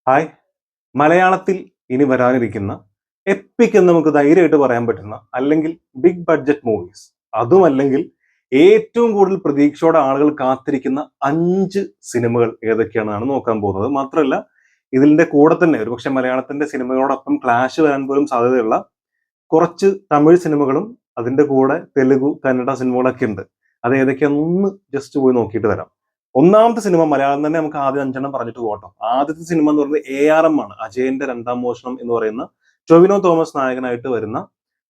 Hi. മലയാളത്തിൽ ഇനി വരാനിരിക്കുന്ന എപ്പിക് എന്ന് നമുക്ക് ധൈര്യമായിട്ട് പറയാൻ പറ്റുന്ന അല്ലെങ്കിൽ ബിഗ് ബഡ്ജറ്റ് മൂവീസ്, അതുമല്ലെങ്കിൽ ഏറ്റവും കൂടുതൽ പ്രതീക്ഷയോടെ ആളുകൾ കാത്തിരിക്കുന്ന 5 സിനിമകൾ ഏതൊക്കെയാണെന്നാണ് നോക്കാൻ പോകുന്നത്. മാത്രമല്ല, ഇതിന്റെ കൂടെ തന്നെ ഒരുപക്ഷെ മലയാളത്തിന്റെ സിനിമകളോടൊപ്പം ക്ലാഷ് വരാൻ പോലും സാധ്യതയുള്ള കുറച്ച് തമിഴ് സിനിമകളും അതിന്റെ കൂടെ തെലുഗു, കന്നഡ സിനിമകളൊക്കെ ഉണ്ട്. അത് ഏതൊക്കെയാണെന്ന് ജസ്റ്റ് പോയി നോക്കിയിട്ട് വരാം. ഒന്നാമത്തെ സിനിമ മലയാളം തന്നെ നമുക്ക് ആദ്യം 5 പറഞ്ഞിട്ട് പോകട്ടോ. ആദ്യത്തെ സിനിമ എന്ന് പറയുന്നത് ARM ആണ്. അജയന്റെ രണ്ടാം മോഷണം എന്ന് പറയുന്ന ടൊവിനോ തോമസ് നായകനായിട്ട് വരുന്ന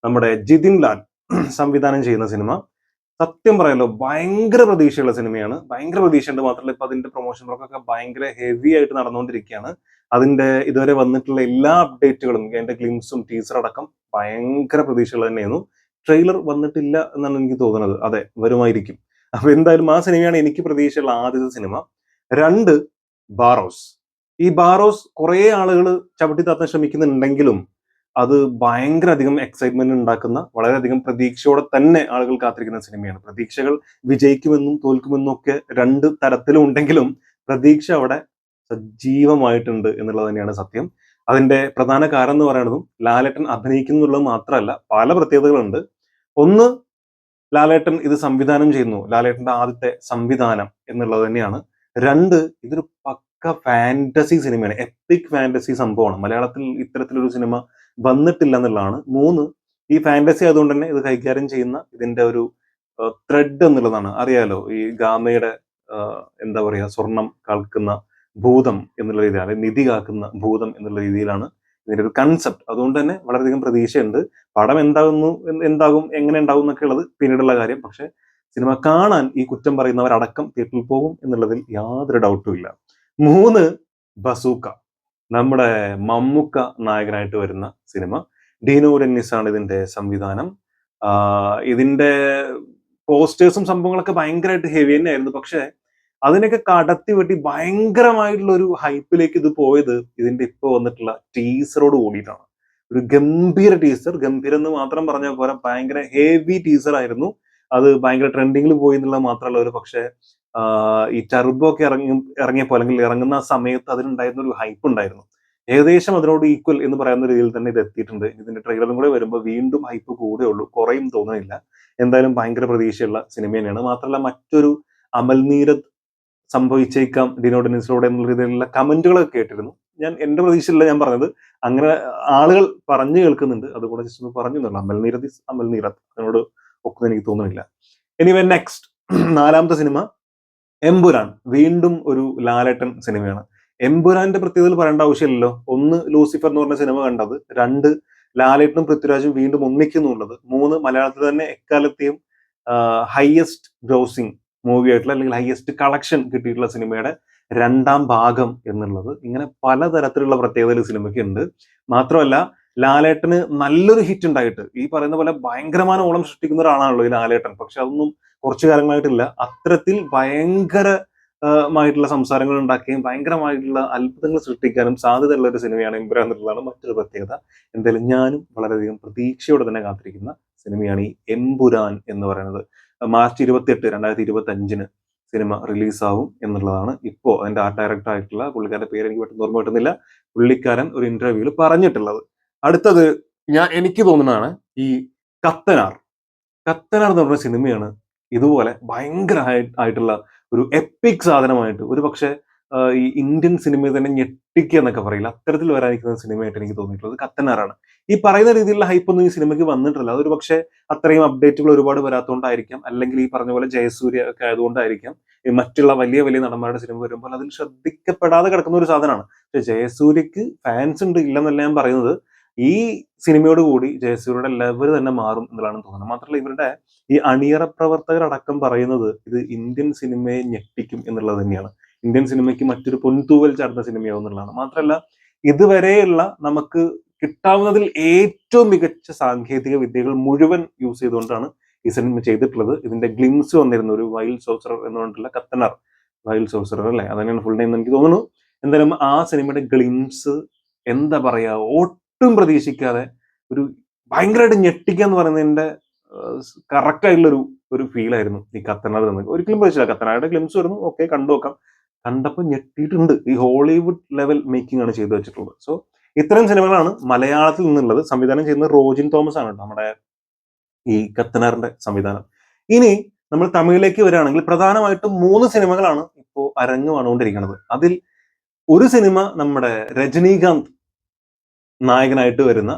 നമ്മുടെ ജിതിൻ ലാൽ സംവിധാനം ചെയ്യുന്ന സിനിമ. സത്യം പറയാലോ, ഭയങ്കര പ്രതീക്ഷയുള്ള സിനിമയാണ്. ഭയങ്കര പ്രതീക്ഷയുണ്ട്. മാത്രമല്ല, ഇപ്പൊ അതിന്റെ പ്രൊമോഷൻ വർക്കൊക്കെ ഭയങ്കര ഹെവി ആയിട്ട് നടന്നുകൊണ്ടിരിക്കുകയാണ്. അതിന്റെ ഇതുവരെ വന്നിട്ടുള്ള എല്ലാ അപ്ഡേറ്റുകളും, അതിന്റെ ഗ്ലിംസും ടീസർ അടക്കം ഭയങ്കര പ്രതീക്ഷകൾ തന്നെയായിരുന്നു. ട്രെയിലർ വന്നിട്ടില്ല എന്നാണ് എനിക്ക് തോന്നുന്നത്. അതെ, വരുമായിരിക്കും. അപ്പൊ എന്തായാലും ആ സിനിമയാണ് എനിക്ക് പ്രതീക്ഷയുള്ള ആദ്യത്തെ സിനിമ. 2, ബാറോസ്. ഈ ബാറോസ് കുറെ ആളുകൾ ചവിട്ടി താത്താൻ ശ്രമിക്കുന്നുണ്ടെങ്കിലും അത് ഭയങ്കര അധികം എക്സൈറ്റ്മെന്റ് ഉണ്ടാക്കുന്ന, വളരെയധികം പ്രതീക്ഷയോടെ തന്നെ ആളുകൾ കാത്തിരിക്കുന്ന സിനിമയാണ്. പ്രതീക്ഷകൾ വിജയിക്കുമെന്നും തോൽക്കുമെന്നും ഒക്കെ രണ്ട് തരത്തിലും ഉണ്ടെങ്കിലും പ്രതീക്ഷ അവിടെ സജീവമായിട്ടുണ്ട് എന്നുള്ളത് തന്നെയാണ് സത്യം. അതിന്റെ പ്രധാന കാരണം എന്ന് പറയുന്നതും ലാലേട്ടൻ അഭിനയിക്കുന്നുള്ളത് മാത്രമല്ല, പല പ്രത്യേകതകളുണ്ട്. ഒന്ന്, ലാലേട്ടൻ ഇത് സംവിധാനം ചെയ്യുന്നു. ലാലേട്ടന്റെ ആദ്യത്തെ സംവിധാനം എന്നുള്ളത് തന്നെയാണ്. 2, ഇതൊരു പക്ക ഫാന്റസി സിനിമയാണ്. എപ്പിക് ഫാന്റസി സംഭവമാണ്. മലയാളത്തിൽ ഇത്തരത്തിലൊരു സിനിമ വന്നിട്ടില്ല എന്നുള്ളതാണ്. 3, ഈ ഫാന്റസി ആയതുകൊണ്ട് തന്നെ ഇത് കൈകാര്യം ചെയ്യുന്ന ഇതിന്റെ ഒരു ത്രെഡ് എന്നുള്ളതാണ്. അറിയാലോ, ഈ ഗാമയുടെ എന്താ പറയാ, സ്വർണം കാക്കുന്ന ഭൂതം എന്നുള്ള രീതിയിലാണ്, നിധി കാക്കുന്ന ഭൂതം എന്നുള്ള രീതിയിലാണ് ഇതിന്റെ ഒരു കൺസെപ്റ്റ്. അതുകൊണ്ട് തന്നെ വളരെയധികം പ്രതീക്ഷയുണ്ട്. പടം എന്താകും, എങ്ങനെ ഉണ്ടാകും എന്നൊക്കെ ഉള്ളത് പിന്നീടുള്ള കാര്യം. പക്ഷെ സിനിമ കാണാൻ ഈ കുറ്റം പറയുന്നവരടക്കം തിയേറ്ററിൽ പോകും എന്നുള്ളതിൽ യാതൊരു ഡൗട്ടും ഇല്ല. 3, ബസൂക്ക. നമ്മുടെ മമ്മൂക്ക നായകനായിട്ട് വരുന്ന സിനിമ. ഡീനോ ഡെന്നിസ് ആണ് ഇതിന്റെ സംവിധാനം. ഇതിന്റെ പോസ്റ്റേഴ്സും സംഭവങ്ങളൊക്കെ ഭയങ്കരമായിട്ട് ഹെവി തന്നെയായിരുന്നു. പക്ഷെ അതിനൊക്കെ കടത്തി വെട്ടി ഭയങ്കരമായിട്ടുള്ള ഒരു ഹൈപ്പിലേക്ക് ഇത് പോയത് ഇതിന്റെ ഇപ്പൊ വന്നിട്ടുള്ള ടീസറോട് കൂടിയിട്ടാണ്. ഒരു ഗംഭീര ടീസർ. ഗംഭീരം എന്ന് മാത്രം പറഞ്ഞാൽ പോരാ, ഭയങ്കര ഹെവി ടീസർ ആയിരുന്നു. അത് ഭയങ്കര ട്രെൻഡിങ്ങിൽ പോയി എന്നുള്ളത് മാത്രമല്ല, ഒരു പക്ഷേ ഈ ടർബോ ഒക്കെ ഇറങ്ങിയപ്പോൾ അല്ലെങ്കിൽ ഇറങ്ങുന്ന സമയത്ത് അതിനുണ്ടായിരുന്ന ഒരു ഹൈപ്പ് ഉണ്ടായിരുന്നു. ഏകദേശം അതിനോട് ഈക്വൽ എന്ന് പറയുന്ന രീതിയിൽ തന്നെ ഇത് എത്തിയിട്ടുണ്ട്. ഇതിന്റെ ട്രെയിലറും കൂടെ വരുമ്പോൾ വീണ്ടും ഹൈപ്പ് കൂടെ ഉള്ളൂ, കുറയും തോന്നുന്നില്ല. എന്തായാലും ഭയങ്കര പ്രതീക്ഷയുള്ള സിനിമ തന്നെയാണ്. മാത്രമല്ല, മറ്റൊരു അമൽ നീരദ് സംഭവിച്ചേക്കാം ഡിനോ ഡെന്നിസിലൂടെ എന്നുള്ള രീതിയിലുള്ള കമന്റുകളൊക്കെ കേട്ടിരുന്നു. ഞാൻ എന്റെ പ്രതീക്ഷയില്ല ഞാൻ പറഞ്ഞത്, അങ്ങനെ ആളുകൾ പറഞ്ഞു കേൾക്കുന്നുണ്ട്. അതുകൂടെ ജസ്റ്റ് ഒന്ന് പറഞ്ഞു എന്നുള്ളൂ. അമൽ നീരദ് ഇസ് അമൽ നീരദ്, അതിനോട് ഒന്നും എനിക്ക് തോന്നുന്നില്ല. എനിവേ, നെക്സ്റ്റ് 4-ാമത്തെ സിനിമ എമ്പുരാൻ. വീണ്ടും ഒരു ലാലേട്ടൻ സിനിമയാണ്. എമ്പുരാന്റെ പ്രത്യേകതകൾ പറയേണ്ട ആവശ്യമില്ലല്ലോ. 1, ലൂസിഫർ എന്ന് പറഞ്ഞ സിനിമ കണ്ടത്. 2, ലാലേട്ടനും പൃഥ്വിരാജും വീണ്ടും ഒന്നിക്കുന്നുള്ളത്. 3, മലയാളത്തിൽ തന്നെ എക്കാലത്തെയും ഹയസ്റ്റ് ഗ്രോസിംഗ് മൂവി ആയിട്ടുള്ള അല്ലെങ്കിൽ ഹയസ്റ്റ് കളക്ഷൻ കിട്ടിയിട്ടുള്ള സിനിമയുടെ 2-ാം ഭാഗം എന്നുള്ളത്. ഇങ്ങനെ പലതരത്തിലുള്ള പ്രത്യേകതകൾ സിനിമയ്ക്ക് ഉണ്ട്. മാത്രമല്ല, ലാലേട്ടന് നല്ലൊരു ഹിറ്റ് ഉണ്ടായിട്ട് ഈ പറയുന്ന പോലെ ഭയങ്കരമായ ഓളം സൃഷ്ടിക്കുന്ന ഒരാളാണല്ലോ ഈ ലാലേട്ടൻ. പക്ഷെ അതൊന്നും കുറച്ചു കാലങ്ങളായിട്ടില്ല. അത്തരത്തിൽ ഭയങ്കര മായിട്ടുള്ള സംസാരങ്ങൾ ഉണ്ടാക്കുകയും ഭയങ്കരമായിട്ടുള്ള അത്ഭുതങ്ങൾ സൃഷ്ടിക്കാനും സാധ്യതയുള്ള ഒരു സിനിമയാണ് എമ്പുരാൻ എന്നുള്ളതാണ് മറ്റൊരു പ്രത്യേകത. എന്തായാലും ഞാനും വളരെയധികം പ്രതീക്ഷയോടെ തന്നെ കാത്തിരിക്കുന്ന സിനിമയാണ് ഈ എമ്പുരാൻ എന്ന് പറയുന്നത്. മാർച്ച് 28, 2025 സിനിമ റിലീസാവും എന്നുള്ളതാണ് ഇപ്പോൾ അതിന്റെ ആർട്ട് ഡയറക്ടർ ആയിട്ടുള്ള പുള്ളിക്കാരന്റെ പേര് എനിക്ക് പെട്ടെന്ന് ഓർമ്മ കിട്ടുന്നില്ല. പുള്ളിക്കാരൻ ഒരു ഇന്റർവ്യൂവിൽ പറഞ്ഞിട്ടുള്ളത്. അടുത്തത് എനിക്ക് തോന്നുന്നതാണ് ഈ കത്തനാർ. കത്തനാർ എന്ന് പറഞ്ഞ സിനിമയാണ് ഇതുപോലെ ഭയങ്കര ആയിട്ടുള്ള ഒരു എപ്പിക് സാധനമായിട്ട്, ഒരു പക്ഷേ ഈ ഇന്ത്യൻ സിനിമയെ തന്നെ ഞെട്ടിക്കുക എന്നൊക്കെ പറയില്ല, അത്തരത്തിൽ വരാനിരിക്കുന്ന സിനിമയായിട്ട് എനിക്ക് തോന്നിയിട്ടുള്ളത് കത്തനാറാണ്. ഈ പറയുന്ന രീതിയിലുള്ള ഹൈപ്പ് ഒന്നും ഈ സിനിമയ്ക്ക് വന്നിട്ടില്ല. അതൊരു പക്ഷേ അത്രയും അപ്ഡേറ്റുകൾ ഒരുപാട് വരാത്തതുകൊണ്ടായിരിക്കാം, അല്ലെങ്കിൽ ഈ പറഞ്ഞ പോലെ ജയസൂര്യ ഒക്കെ ആയതുകൊണ്ടായിരിക്കാം. ഈ മറ്റുള്ള വലിയ വലിയ നടന്മാരുടെ സിനിമ വരുമ്പോൾ അതിൽ ശ്രദ്ധിക്കപ്പെടാതെ കിടക്കുന്ന ഒരു സാധനമാണ്. പക്ഷെ ജയസൂര്യക്ക് ഫാൻസ് ഉണ്ട്, ഇല്ലെന്നല്ല ഞാൻ പറയുന്നത്. ഈ സിനിമയോട് കൂടി ജയസൂര്യയുടെ ലെവൽ തന്നെ മാറും എന്നുള്ളതാണ് തോന്നുന്നത്. മാത്രമല്ല, ഇവരുടെ ഈ അണിയറ പ്രവർത്തകരടക്കം പറയുന്നത് ഇത് ഇന്ത്യൻ സിനിമയെ ഞെട്ടിക്കും എന്നുള്ളത് തന്നെയാണ്. ഇന്ത്യൻ സിനിമയ്ക്ക് മറ്റൊരു പൊൻതൂവൽ ചാർന്ന സിനിമയാവും എന്നുള്ളതാണ്. മാത്രമല്ല, ഇതുവരെയുള്ള നമുക്ക് കിട്ടാവുന്നതിൽ ഏറ്റവും മികച്ച സാങ്കേതിക വിദ്യകൾ മുഴുവൻ യൂസ് ചെയ്തുകൊണ്ടാണ് ഈ സിനിമ ചെയ്തിട്ടുള്ളത്. ഇതിന്റെ ഗ്ലിംസ് വന്നിരുന്നു, ഒരു വൈൽഡ് സോഴ്സറർ എന്ന് പറഞ്ഞിട്ടുള്ള കത്തനാർ, വൈൽഡ് സോഴ്സറർ അല്ലേ, അതന്നെയാണ് ഫുൾ നെയിം എന്ന് എനിക്ക് തോന്നുന്നു. എന്തായാലും ആ സിനിമയുടെ ഗ്ലിംസ്, എന്താ പറയാ, ഒട്ടും പ്രതീക്ഷിക്കാതെ ഒരു ഭയങ്കരമായിട്ട് ഞെട്ടിക്കുക എന്ന് പറയുന്നതിന്റെ കറക്റ്റ് ആയിട്ടുള്ള ഒരു ഫീൽ ആയിരുന്നു ഈ കത്തനാർ നിന്ന്. ഒരിക്കലും പ്രതീക്ഷിച്ചില്ല. കത്തനാരുടെ ഗ്ലിംസ് വരുന്നു, ഓക്കെ, കണ്ടു നോക്കാം. കണ്ടപ്പോൾ ഞെട്ടിയിട്ടുണ്ട്. ഈ ഹോളിവുഡ് ലെവൽ മേക്കിംഗ് ആണ് ചെയ്തു വെച്ചിട്ടുള്ളത്. സോ ഇത്തരം സിനിമകളാണ് മലയാളത്തിൽ നിന്നുള്ളത്. സംവിധാനം ചെയ്യുന്നത് റോജിൻ തോമസ് ആണ്, നമ്മുടെ ഈ കത്തനാറിന്റെ സംവിധാനം. ഇനി നമ്മൾ തമിഴിലേക്ക് വരികയാണെങ്കിൽ പ്രധാനമായിട്ടും 3 സിനിമകളാണ് ഇപ്പോൾ അരങ്ങ് വന്നുകൊണ്ടിരിക്കുന്നത്. അതിൽ ഒരു സിനിമ നമ്മുടെ രജനീകാന്ത് നായകനായിട്ട് വരുന്ന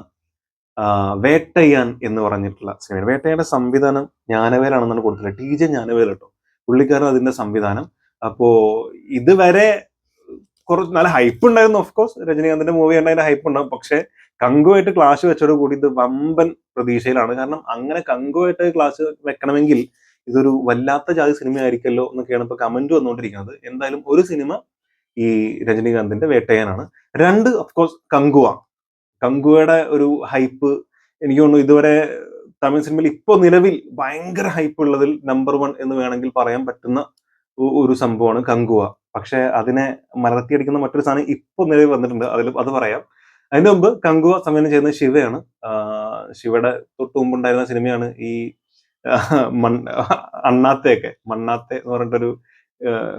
വേട്ടയ്യാൻ എന്ന് പറഞ്ഞിട്ടുള്ള സിനിമ. വേട്ടയ്യാന്റെ സംവിധാനം ജ്ഞാനവേലാണെന്നാണ് കൊടുത്തിട്ടുള്ളത്. TJ ജ്ഞാനവേൽ കേട്ടോ, പുള്ളിക്കാരൻ അതിന്റെ സംവിധാനം. അപ്പോ ഇതുവരെ കുറച്ച് നല്ല ഹൈപ്പ് ഉണ്ടായിരുന്നു. ഓഫ് കോഴ്സ് രജനീകാന്തിന്റെ മൂവി ഉണ്ട്, അതിന്റെ ഹൈപ്പ് ഉണ്ടാവും. പക്ഷെ കങ്കുമായിട്ട് ക്ലാഷ് വെച്ചോട് കൂടി ഇത് വമ്പൻ പ്രതീക്ഷയിലാണ്. കാരണം അങ്ങനെ കങ്കുമായിട്ട് ക്ലാഷ് വെക്കണമെങ്കിൽ ഇതൊരു വല്ലാത്ത ജാതി സിനിമ ആയിരിക്കല്ലോ എന്നൊക്കെയാണ് ഇപ്പൊ കമന്റ് വന്നുകൊണ്ടിരിക്കുന്നത്. എന്തായാലും ഒരു സിനിമ ഈ രജനീകാന്തിന്റെ വേട്ടയാനാണ്. 2 ഓഫ് കോഴ്സ് കങ്കുവ. കങ്കുവയുടെ ഒരു ഹൈപ്പ് എനിക്ക് തോന്നുന്നു ഇതുവരെ തമിഴ് സിനിമയിൽ ഇപ്പൊ നിലവിൽ ഭയങ്കര ഹൈപ്പ് ഉള്ളതിൽ നമ്പർ 1 എന്ന് വേണമെങ്കിൽ പറയാൻ പറ്റുന്ന ഒരു സംഭവമാണ് കങ്കുവ. പക്ഷെ അതിനെ മലർത്തിയടിക്കുന്ന മറ്റൊരു സാധനം ഇപ്പൊ നിലവിൽ വന്നിട്ടുണ്ട്, അത് പറയാം. അതിന്റെ മുമ്പ് കങ്കുവ സംവിധാനം ചെയ്യുന്നത് ശിവയാണ്. ശിവയുടെ തൊട്ട് മുമ്പുണ്ടായിരുന്ന സിനിമയാണ് ഈ അണ്ണാത്തയൊക്കെ. മണ്ണാത്തെ എന്ന് പറഞ്ഞിട്ടൊരു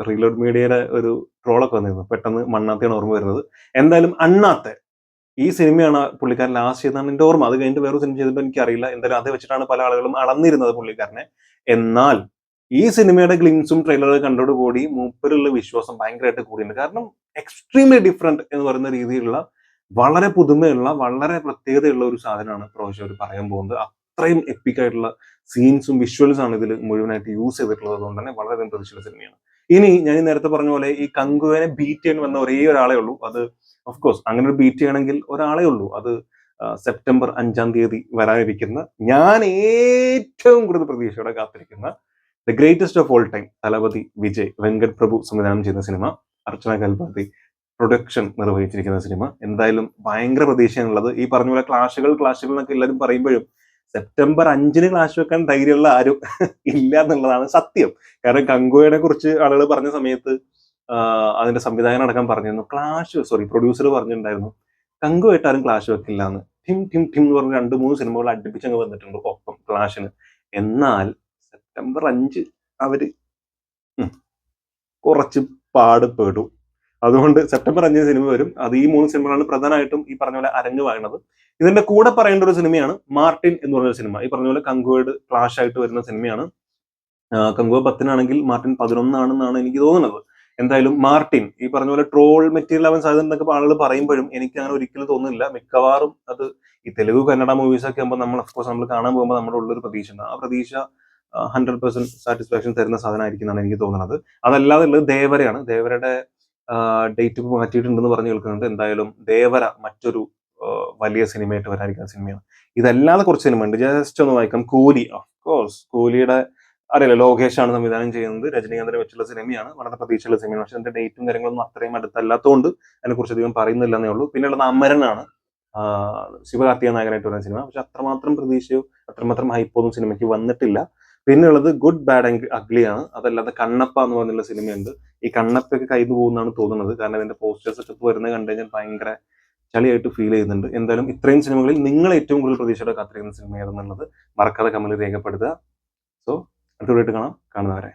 റീലോഡ് മീഡിയയുടെ ഒരു ട്രോളൊക്കെ വന്നിരുന്നു. പെട്ടെന്ന് മണ്ണാത്തയാണ് ഓർമ്മ വരുന്നത്. എന്തായാലും അണ്ണാത്തെ ഈ സിനിമയാണ് പുള്ളിക്കാരൻ ലാസ്റ്റ് ചെയ്തതാണ് എന്റെ ഓർമ്മ. അത് കഴിഞ്ഞിട്ട് വേറൊരു സിനിമ ചെയ്തപ്പോൾ എനിക്കറിയില്ല. എന്തായാലും അത് വെച്ചിട്ടാണ് പല ആളുകളും അളന്നിരുന്നത് പുള്ളിക്കാരനെ. എന്നാൽ ഈ സിനിമയുടെ ഗ്ലിംസും ട്രെയിലറും കണ്ടോടുകൂടി മൂപ്പരുള്ള വിശ്വാസം ഭയങ്കരമായിട്ട് കൂടിയിട്ടുണ്ട്. കാരണം എക്സ്ട്രീംലി ഡിഫറെന്റ് എന്ന് പറയുന്ന രീതിയിലുള്ള വളരെ പുതുമയുള്ള വളരെ പ്രത്യേകതയുള്ള ഒരു സാധനമാണ് പ്രാവശ്യം അവർ പറയാൻ പോകുന്നത്. അത്രയും എപ്പിക് ആയിട്ടുള്ള സീൻസും വിഷ്വൽസ് ആണ് ഇതിൽ മുഴുവനായിട്ട് യൂസ് ചെയ്തിട്ടുള്ളത്. അതുകൊണ്ട് തന്നെ വളരെ പ്രതീക്ഷിച്ച സിനിമയാണ്. ഇനി ഞാൻ നേരത്തെ പറഞ്ഞ പോലെ ഈ കങ്കുവിനെ ബീറ്റ് ചെയ്യാൻ വന്ന ഒരേ ഒരാളെ ഉള്ളൂ. അത് ഓഫ് കോഴ്സ് അങ്ങനെ ഒരു ബീറ്റ് ചെയ്യണമെങ്കിൽ ഒരാളെ ഉള്ളൂ. അത് സെപ്റ്റംബർ 5-ാം തീയതി വരാനിരിക്കുന്ന, ഞാൻ ഏറ്റവും കൂടുതൽ പ്രതീക്ഷയോടെ കാത്തിരിക്കുന്ന the greatest of all time Thalapathy Vijay Venkat Prabhu സംവിധാനം ചെയ്യുന്ന സിനിമ, അർച്ചന കൽപാത്തി പ്രൊഡക്ഷൻ നിർവഹിച്ചിരിക്കുന്ന സിനിമ. എന്തായാലും ഭയങ്കര പ്രതീക്ഷയാണുള്ളത്. ഈ പറഞ്ഞ പോലെ ക്ലാഷുകൾ എന്നൊക്കെ എല്ലാവരും പറയുമ്പോഴും സെപ്റ്റംബർ 5-ന് ക്ലാഷ് വെക്കാൻ ധൈര്യമുള്ള ആരും ഇല്ല എന്നുള്ളതാണ് സത്യം. കാരണം കങ്കുവയെ കുറിച്ച് ആളുകൾ പറഞ്ഞ സമയത്ത് അതിന്റെ സംവിധായകൻ അടക്കം പറഞ്ഞിരുന്നു പ്രൊഡ്യൂസർ പറഞ്ഞിട്ടുണ്ടായിരുന്നു കങ്കുവായിട്ട് ആരും ക്ലാഷ് വെക്കില്ല എന്ന്. ടിം ടിം ടിം എന്ന് പറഞ്ഞ 2-3 സിനിമകൾ അടുപ്പിച്ചങ്ങ് വന്നിട്ടുണ്ട് ഒപ്പം ക്ലാഷിന്. എന്നാൽ സെപ്റ്റംബർ 5 അവര് കുറച്ച് പാടുപെടും. അതുകൊണ്ട് സെപ്റ്റംബർ 5 സിനിമ വരും. അത് ഈ 3 സിനിമകളാണ് പ്രധാനമായിട്ടും ഈ പറഞ്ഞ പോലെ അരങ്ങ് വാങ്ങുന്നത്. ഇതിന്റെ കൂടെ പറയേണ്ട ഒരു സിനിമയാണ് മാർട്ടിൻ എന്ന് പറഞ്ഞ സിനിമ. ഈ പറഞ്ഞ പോലെ കങ്കുവയുടെ ക്ലാഷ് ആയിട്ട് വരുന്ന സിനിമയാണ്. കങ്കുവ 10-നാണെങ്കിൽ മാർട്ടിൻ 11-ആണെന്നാണ് എനിക്ക് തോന്നുന്നത്. എന്തായാലും മാർട്ടിൻ ഈ പറഞ്ഞ പോലെ ട്രോൾ മെറ്റീരിയൽ ആവാൻ സാധ്യത എന്നൊക്കെ ആളുകൾ പറയുമ്പോഴും എനിക്ക് അങ്ങനെ ഒരിക്കലും തോന്നുന്നില്ല. മിക്കവാറും അത് ഈ തെലുഗു കന്നഡ മൂവീസ് ഒക്കെ ആകുമ്പോൾ നമ്മൾ ഓഫ്കോഴ്സ് നമ്മൾ കാണാൻ പോകുമ്പോൾ നമ്മുടെ ഉള്ളൊരു പ്രതീക്ഷ ഉണ്ട്. ആ പ്രതീക്ഷ 100% സാറ്റിസ്ഫാക്ഷൻ തരുന്ന സാധനമായിരിക്കും എന്നാണ് എനിക്ക് തോന്നുന്നത്. അതല്ലാതെ ഉള്ളത് ദേവരയാണ്. ദേവരയുടെ ഡേറ്റ് മാറ്റിയിട്ടുണ്ടെന്ന് പറഞ്ഞു കേൾക്കുന്നുണ്ട്. എന്തായാലും ദേവര മറ്റൊരു വലിയ സിനിമയായിട്ട് വരാനിരിക്കുന്ന സിനിമയാണ്. ഇതല്ലാതെ കുറച്ച് സിനിമ ഉണ്ട്, ജസ്റ്റ് ഒന്ന് വായിക്കാം. കൂലി, ഓഫ്കോഴ്സ് കൂലിയുടെ അറിയില്ല, ലോകേഷാണ് സംവിധാനം ചെയ്യുന്നത്. രജനീകാന്തിനെ വെച്ചുള്ള സിനിമയാണ്. വളരെ പ്രതീക്ഷയുള്ള സിനിമയാണ്. പക്ഷെ അതിന്റെ ഡേറ്റും കാര്യങ്ങളൊന്നും അത്രയും അടുത്തല്ലാത്തതുകൊണ്ട് അതിനെക്കുറിച്ച് അധികം പറയുന്നില്ല എന്നേ ഉള്ളൂ. പിന്നെ ഉള്ളത് അമരനാണ്, ശിവകാർത്തിക നായകനായിട്ട് വരുന്ന സിനിമ. പക്ഷെ അത്രമാത്രം പ്രതീക്ഷയോ അത്രമാത്രം ഹൈപ്പൊന്നും സിനിമയ്ക്ക് വന്നിട്ടില്ല. പിന്നെ ഉള്ളത് ഗുഡ് ബാഡ് ആൻഡ് അഗ്ലി ആണ്. അതല്ലാതെ കണ്ണപ്പ എന്ന് പറഞ്ഞുള്ള സിനിമയുണ്ട്. ഈ കണ്ണപ്പൊക്കെ കയ്യിൽ പോകുന്നതാണ് തോന്നുന്നത്. കാരണം ഇതിന്റെ പോസ്റ്റേഴ്സ് ഒക്കെ വരുന്നത് കണ്ടു കഴിഞ്ഞാൽ ഭയങ്കര ചളിയായിട്ട് ഫീൽ ചെയ്യുന്നുണ്ട്. എന്തായാലും ഇത്രയും സിനിമകളിൽ നിങ്ങൾ ഏറ്റവും കൂടുതൽ പ്രതീക്ഷയോടെ കാത്തിരിക്കുന്ന സിനിമ ഏതെന്നുള്ളത് മറക്കാതെ കമന്റ് രേഖപ്പെടുത്തുക. സോ അടുത്ത വീഡിയോ കാണാം. കാണുന്നവരെ.